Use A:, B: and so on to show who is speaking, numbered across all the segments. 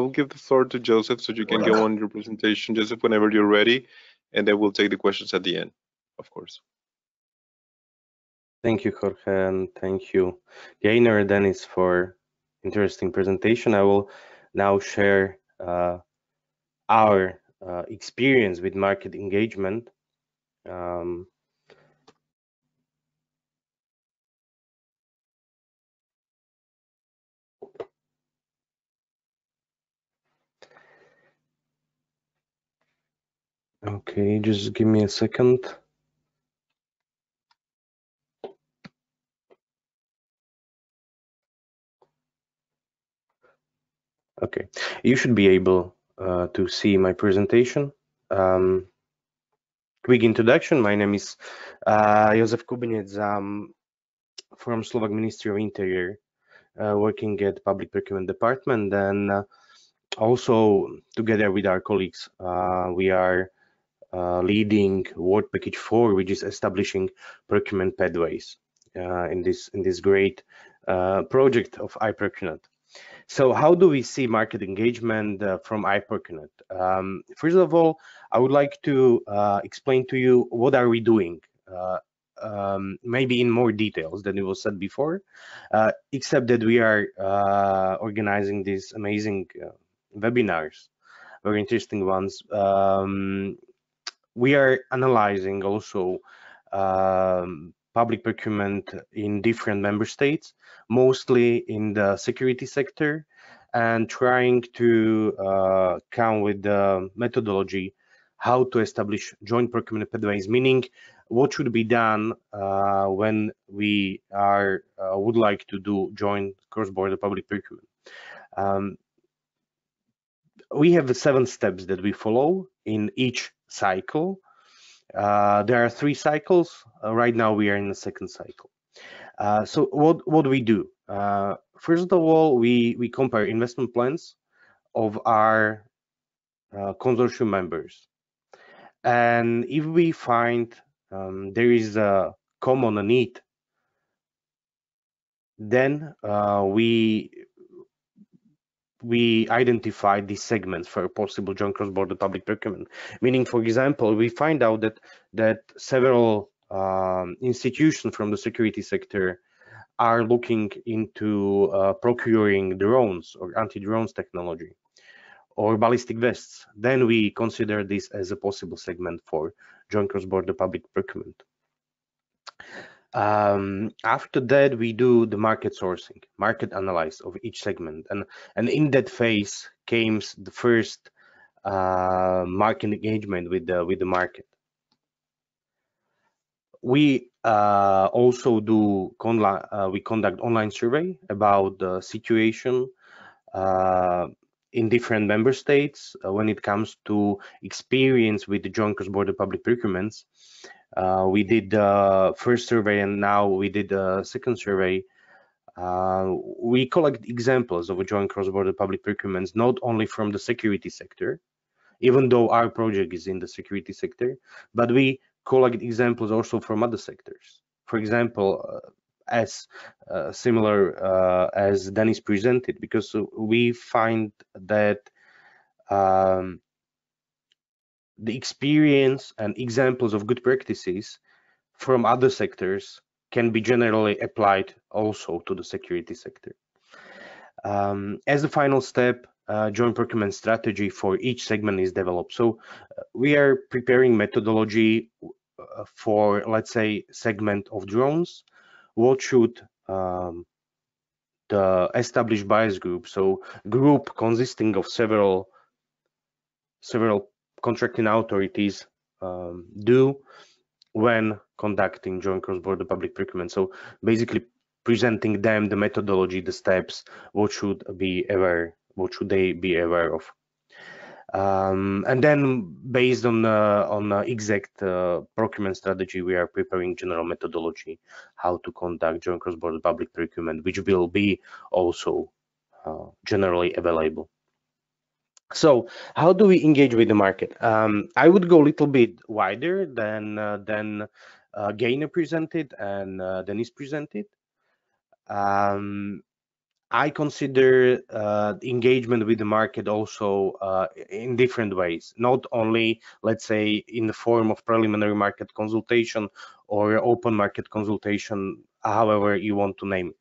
A: I will give the floor to Joseph so you can go on your presentation, Joseph, whenever you're ready, and then we'll take the questions at the end, of course.
B: Thank you, Jorge, and thank you, Gainer and Dennis, for interesting presentation. I will now share our experience with market engagement. Okay, just give me a second. Okay, you should be able to see my presentation. Quick introduction, my name is Jozef Kubinec. I'm from Slovak Ministry of Interior, working at Public Procurement Department, and also together with our colleagues, we are leading Work Package 4, which is establishing procurement pathways in this great project of iProcureNet. So how do we see market engagement from iProcureNet? First of all, I would like to explain to you what are we doing, maybe in more details than it was said before, except that we are organizing these amazing webinars, very interesting ones. We are analyzing also public procurement in different member states, mostly in the security sector, and trying to come with the methodology how to establish joint procurement pathways, meaning what should be done when we are would like to do joint cross-border public procurement. We have the 7 steps that we follow in each cycle. There are 3 cycles. Right now we are in the 2nd cycle. So what do we do? First of all, we compare investment plans of our consortium members. And if we find there is a common need, then we identify these segments for possible joint cross-border public procurement. Meaning, for example, we find out that several institutions from the security sector are looking into procuring drones or anti-drones technology or ballistic vests. Then we consider this as a possible segment for joint cross-border public procurement. After that, we do the market sourcing, market analysis of each segment, and in that phase came the first market engagement with the market. We also do we conduct online survey about the situation in different member states when it comes to experience with the joint cross-border public procurements. We did the first survey, and now we did the second survey. We collect examples of joint cross-border public procurements, not only from the security sector, even though our project is in the security sector, but we collect examples also from other sectors. For example, as similar as Dennis presented, because we find that the experience and examples of good practices from other sectors can be generally applied also to the security sector. As the final step, joint procurement strategy for each segment is developed. So we are preparing methodology for, let's say, segment of drones. What should the established buyers group, so group consisting of several contracting authorities, do when conducting joint cross-border public procurement. So basically presenting them the methodology, the steps, what should they be aware of. And then based on exact procurement strategy, we are preparing general methodology how to conduct joint cross-border public procurement, which will be also generally available. So how do we engage with the market? I would go a little bit wider than Gainer presented and Dennis presented. I consider engagement with the market also in different ways, not only, let's say, in the form of preliminary market consultation or open market consultation, however you want to name it.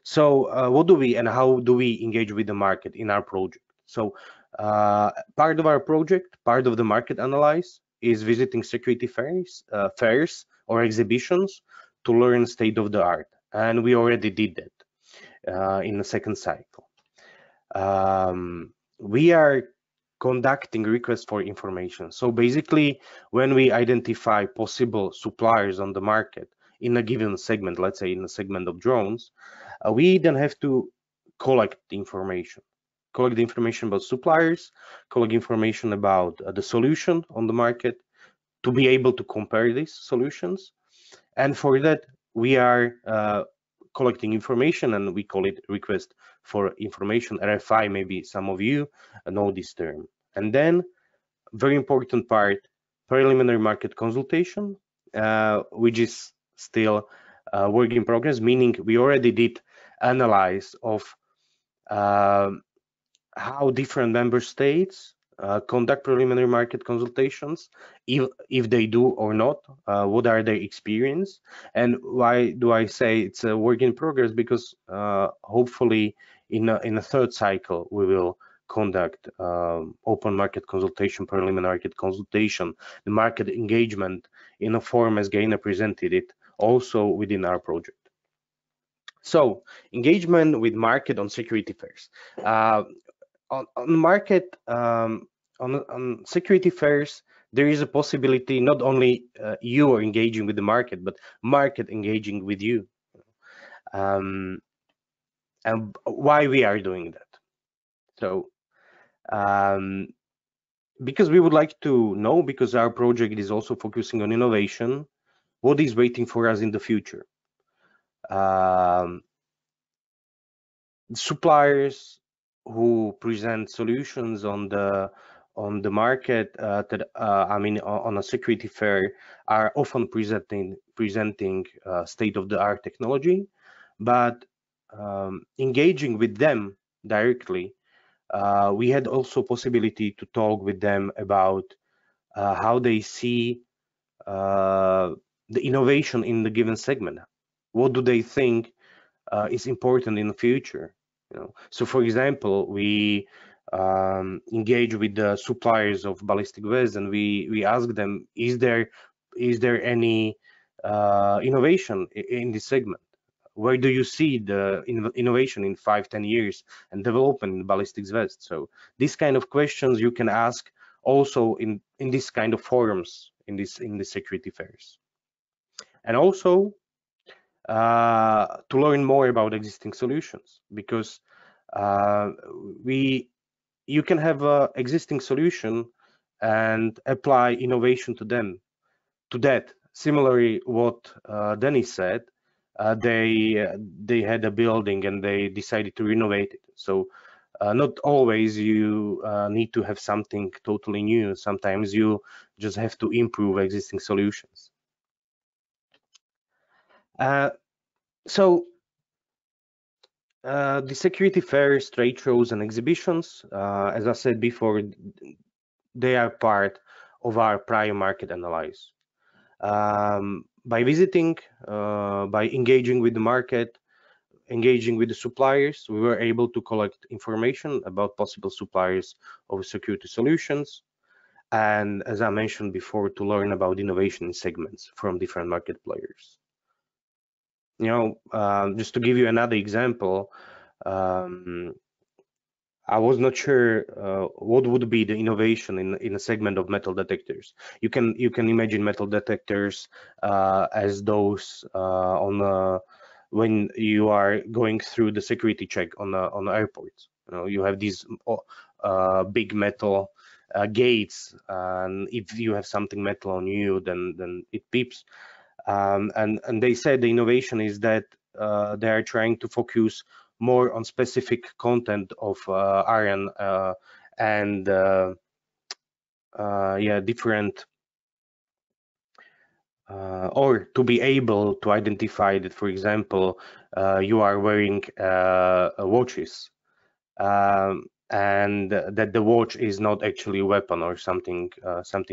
B: So what do we and how do we engage with the market in our project? So part of our project, part of the market analyze is visiting security fairs or exhibitions to learn state of the art. And we already did that in the second cycle. We are conducting requests for information. So basically, when we identify possible suppliers on the market in a given segment, let's say in the segment of drones, we then have to collect the information. Collect the information about suppliers, collect information about the solution on the market to be able to compare these solutions. And for that, we are collecting information, and we call it request for information, RFI. Maybe some of you know this term. And then, very important part, preliminary market consultation, which is still work in progress, meaning we already did analyze of how different member states conduct preliminary market consultations, if they do or not, what are their experience. And why do I say it's a work in progress? Because hopefully in a third cycle we will conduct open market consultation, preliminary market consultation, the market engagement in a form as Gaina presented it, also within our project. So engagement with market on security fairs. On market, on security fairs, there is a possibility not only you are engaging with the market, but market engaging with you. And why we are doing that? So because we would like to know, because our project is also focusing on innovation, what is waiting for us in the future. Suppliers who present solutions on the market I mean on a security fair are often presenting state-of-the-art technology, but engaging with them directly, we had also possibility to talk with them about how they see the innovation in the given segment. What do they think is important in the future? You know, so for example, we engage with the suppliers of ballistic vests, and we ask them, is there any innovation in this segment? Where do you see the innovation in 5-10 years and development in ballistic vests? So these kind of questions you can ask also in this kind of forums, in the security fairs. And also to learn more about existing solutions, because you can have an existing solution and apply innovation to that. Similarly, what Dennis said, they had a building and they decided to renovate it. So not always you need to have something totally new. Sometimes you just have to improve existing solutions. So the security fairs, trade shows, and exhibitions, as I said before, they are part of our prior market analysis. By visiting, by engaging with the market, engaging with the suppliers, we were able to collect information about possible suppliers of security solutions. And as I mentioned before, to learn about innovation segments from different market players. You know, just to give you another example, I was not sure what would be the innovation in a segment of metal detectors. You can imagine metal detectors as those when you are going through the security check on the airports. You know, you have these big metal gates, and if you have something metal on you, then it beeps. And they said the innovation is that they are trying to focus more on specific content of iron and yeah, different or to be able to identify that, for example, you are wearing watches, and that the watch is not actually a weapon or something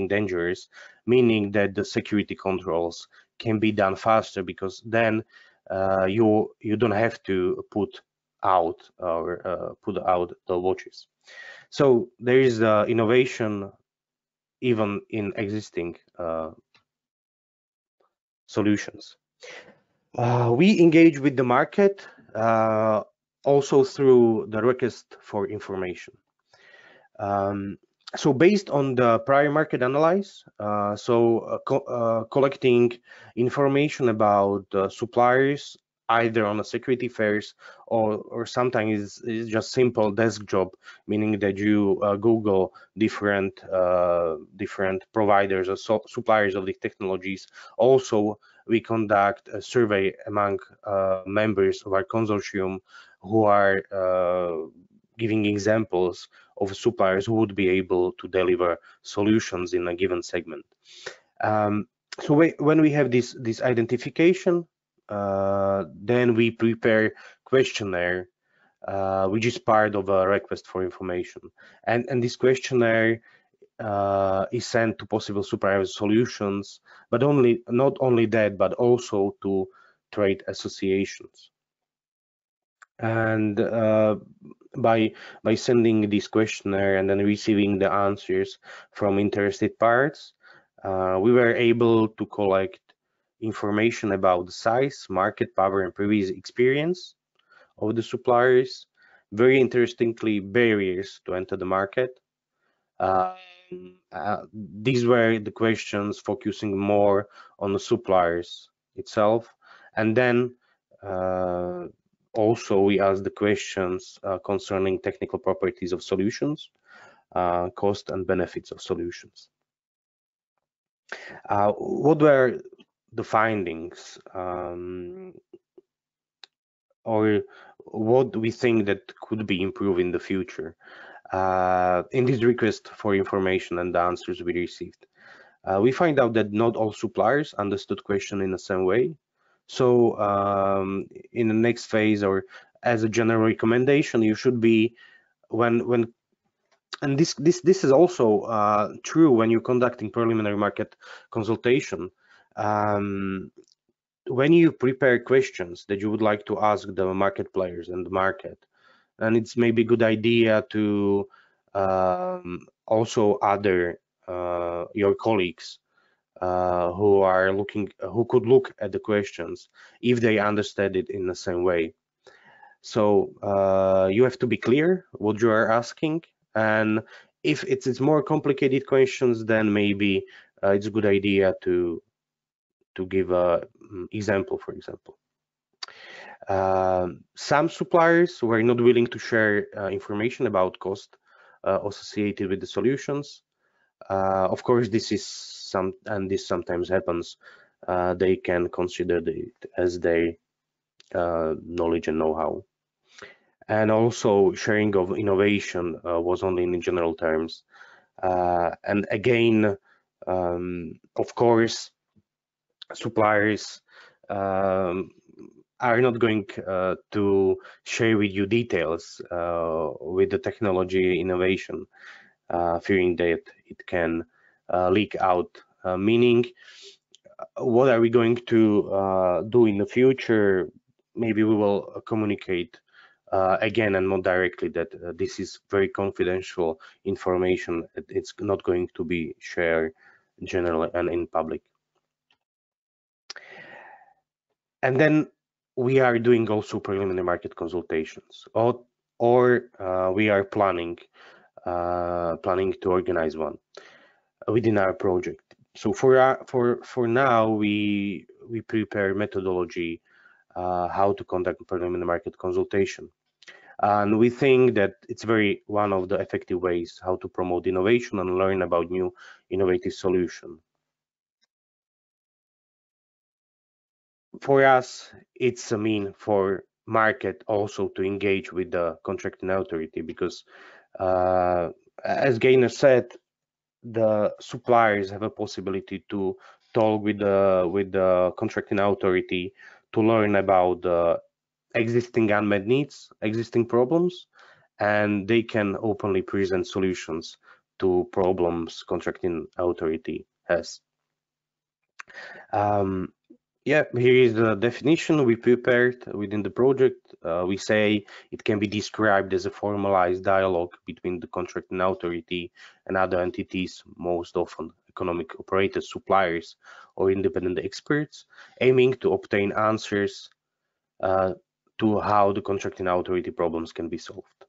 B: dangerous, meaning that the security controls can be done faster, because then you don't have to put out the watches. So there is innovation even in existing solutions. We engage with the market also through the request for information. So based on the prior market analysis, collecting information about suppliers, either on a security fairs or sometimes is just simple desk job, meaning that you Google different providers or suppliers of the technologies. Also, we conduct a survey among members of our consortium who are giving examples of suppliers who would be able to deliver solutions in a given segment. So when we have this identification, then we prepare questionnaire, which is part of a request for information. And this questionnaire is sent to possible supplier solutions, but not only that, but also to trade associations. And by sending this questionnaire and then receiving the answers from interested parties, we were able to collect information about the size, market power, and previous experience of the suppliers. Very interestingly, barriers to enter the market. These were the questions focusing more on the suppliers itself, and then also we asked the questions concerning technical properties of solutions, cost and benefits of solutions. What were the findings, or what we think that could be improved in the future in this request for information and the answers we received? We find out that not all suppliers understood question in the same way. So in the next phase, or as a general recommendation, you should be and this is also true when you're conducting preliminary market consultation. When you prepare questions that you would like to ask the market players and the market, and it's maybe a good idea to also other your colleagues who could look at the questions if they understand it in the same way. So you have to be clear what you are asking, and if it's more complicated questions, then maybe it's a good idea to give a example, for example. Some suppliers were not willing to share information about cost associated with the solutions. Of course, this sometimes happens. They can consider it as their knowledge and know-how. And also sharing of innovation was only in general terms. And again, of course, suppliers are not going to share with you details with the technology innovation, fearing that it can leak out, meaning what are we going to do in the future? Maybe we will communicate again and not directly that this is very confidential information. It's not going to be shared generally and in public. And then we are doing also preliminary market consultations, or we are planning to organize one within our project. So for now, we prepare methodology how to conduct preliminary market consultation, and we think that it's one of the effective ways how to promote innovation and learn about new innovative solution. For us, it's a mean for market also to engage with the contracting authority, because as Gainer said, the suppliers have a possibility to talk with the contracting authority to learn about the existing unmet needs, existing problems, and they can openly present solutions to problems contracting authority has. Yeah, here is the definition we prepared within the project. We say it can be described as a formalized dialogue between the contracting authority and other entities, most often economic operators, suppliers, or independent experts, aiming to obtain answers to how the contracting authority problems can be solved.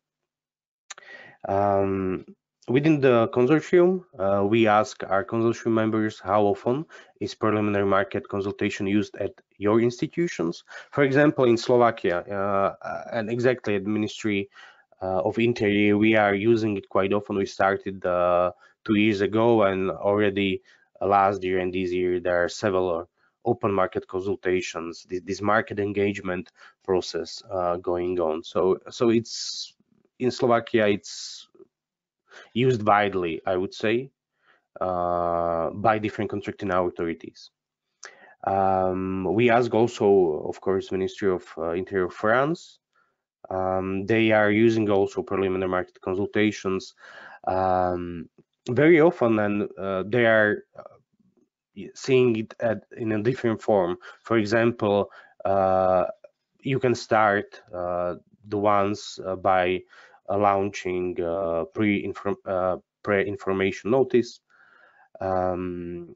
B: Within the consortium, we ask our consortium members how often is preliminary market consultation used at your institutions. For example, in Slovakia, and exactly at the Ministry of Interior, we are using it quite often. We started 2 years ago, and already last year and this year there are several open market consultations, this market engagement process going on. So it's in Slovakia, it's used widely, I would say, by different contracting authorities. We ask also, of course, Ministry of Interior of France. They are using also preliminary market consultations very often, and they are seeing it in a different form. For example, you can start the ones by launching pre-information notice, and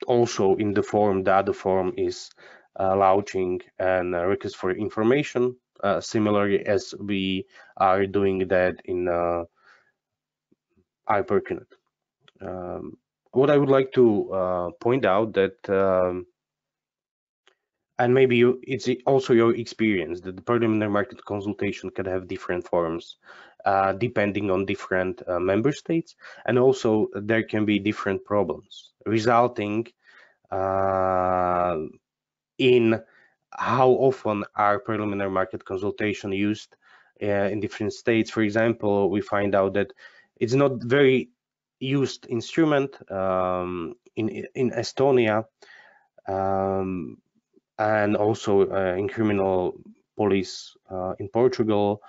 B: also in the other form is launching and request for information, similarly as we are doing that in iProcureNet. What I would like to point out that and maybe it's also your experience that the preliminary market consultation can have different forms depending on different member states, and also there can be different problems resulting in how often are preliminary market consultation used in different states. For example, we find out that it's not very used instrument in Estonia, and also in criminal police in Portugal,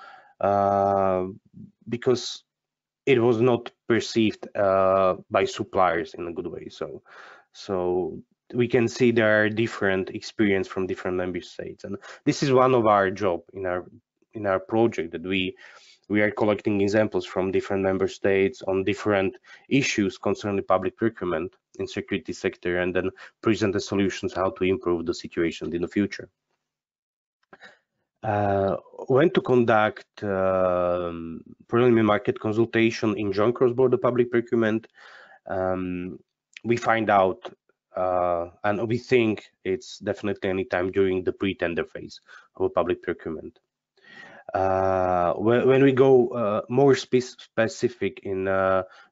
B: because it was not perceived by suppliers in a good way. So we can see there are different experience from different member states, and this is one of our job in our project, that we are collecting examples from different member states on different issues concerning public procurement in security sector, and then present the solutions how to improve the situation in the future. When to conduct preliminary market consultation in joint cross-border public procurement, we find out and we think it's definitely any time during the pre-tender phase of a public procurement. When we go more specific in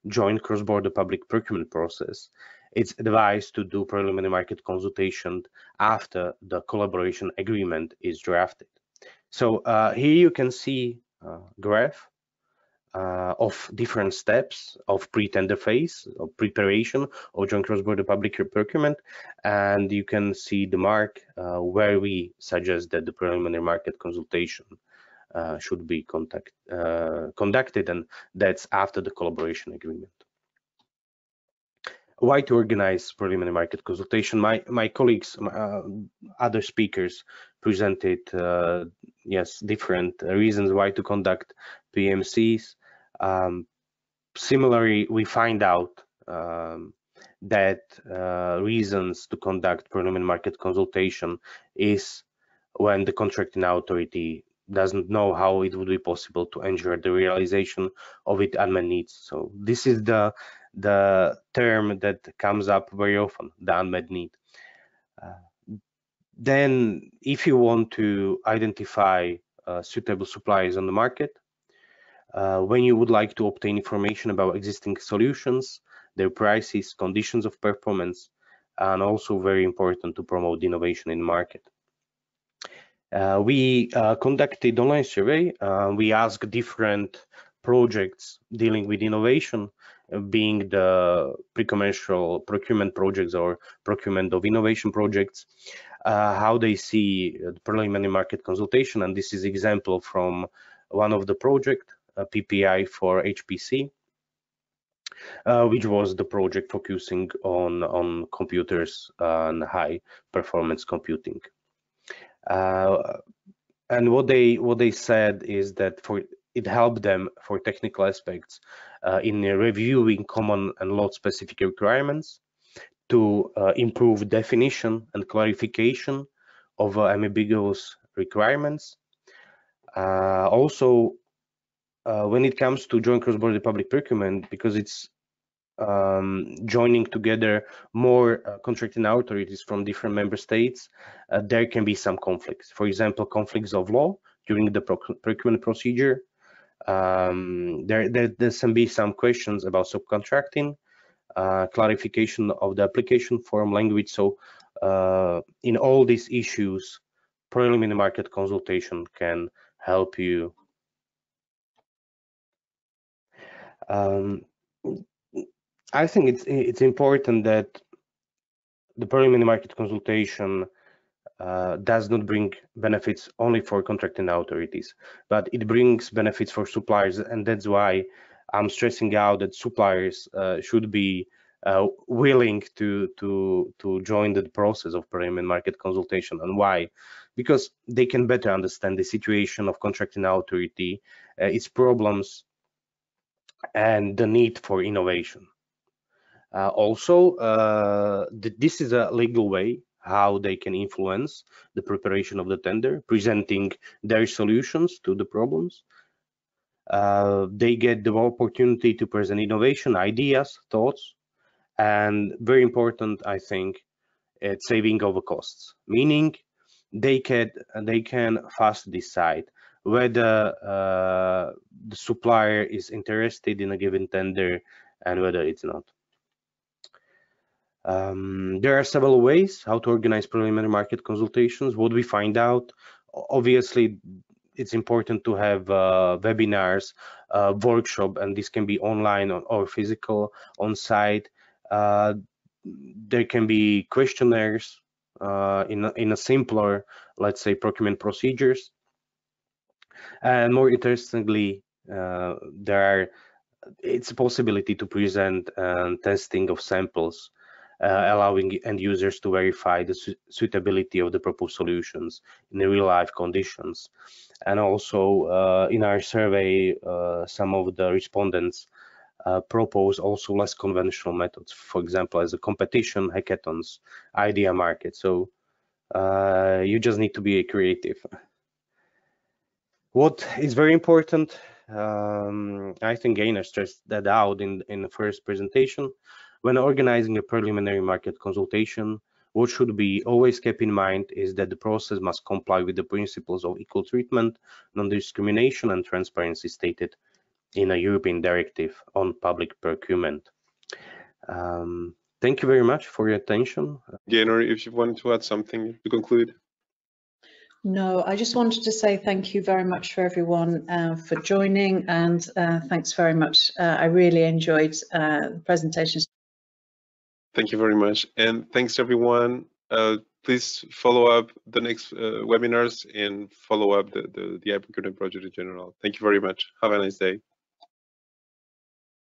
B: joint cross-border public procurement process, it's advised to do preliminary market consultation after the collaboration agreement is drafted. So here you can see a graph of different steps of pre-tender phase of preparation of joint cross-border public procurement, and you can see the mark where we suggest that the preliminary market consultation should be conducted, and that's after the collaboration agreement. Why to organize preliminary market consultation? My colleagues, other speakers presented yes, different reasons why to conduct PMCs. Similarly, we find out that reasons to conduct preliminary market consultation is when the contracting authority doesn't know how it would be possible to ensure the realization of its unmet needs. So this is the term that comes up very often, the unmet need. Then if you want to identify suitable suppliers on the market, when you would like to obtain information about existing solutions, their prices, conditions of performance, and also very important to promote innovation in the market. We conducted online survey. We asked different projects dealing with innovation, being the pre-commercial procurement projects or procurement of innovation projects, how they see the preliminary market consultation. And this is example from one of the project, PPI for HPC, which was the project focusing on computers and high performance computing. And what they said is that it helped them for technical aspects in reviewing common and lot specific requirements, to improve definition and clarification of ambiguous requirements. Also, when it comes to joint cross-border public procurement, because it's joining together more contracting authorities from different member states, there can be some conflicts. For example, conflicts of law during the procurement procedure. There can be some questions about subcontracting, clarification of the application form language. So in all these issues, preliminary market consultation can help you. I think it's important that the preliminary market consultation does not bring benefits only for contracting authorities, but it brings benefits for suppliers, and that's why I'm stressing out that suppliers should be willing to join the process of preliminary market consultation. And why? Because they can better understand the situation of contracting authority, its problems, and the need for innovation. Also, this is a legal way how they can influence the preparation of the tender, presenting their solutions to the problems. They get the opportunity to present innovation, ideas, thoughts, and very important, I think, it's saving over costs, meaning they can fast decide whether the supplier is interested in a given tender and whether it's not. There are several ways how to organize preliminary market consultations. What we find out, obviously, it's important to have webinars, workshop, and this can be online or physical on site. There can be questionnaires in a simpler, let's say, procurement procedures. And more interestingly, it's a possibility to present testing of samples, allowing end users to verify the suitability of the proposed solutions in the real life conditions. And also in our survey, some of the respondents propose also less conventional methods, for example, as a competition, hackathons, idea market. So you just need to be creative. What is very important, I think Gainer stressed that out in the first presentation, when organizing a preliminary market consultation, what should be always kept in mind is that the process must comply with the principles of equal treatment, non-discrimination, and transparency stated in a European directive on public procurement. Thank you very much for your attention.
A: Gainer, if you wanted to add something to conclude.
C: No, I just wanted to say thank you very much for everyone for joining, and thanks very much. I really enjoyed the presentations.
A: Thank you very much, and thanks everyone. Please follow up the next webinars and follow up the iProcureNet project in general. Thank you very much. Have a nice day.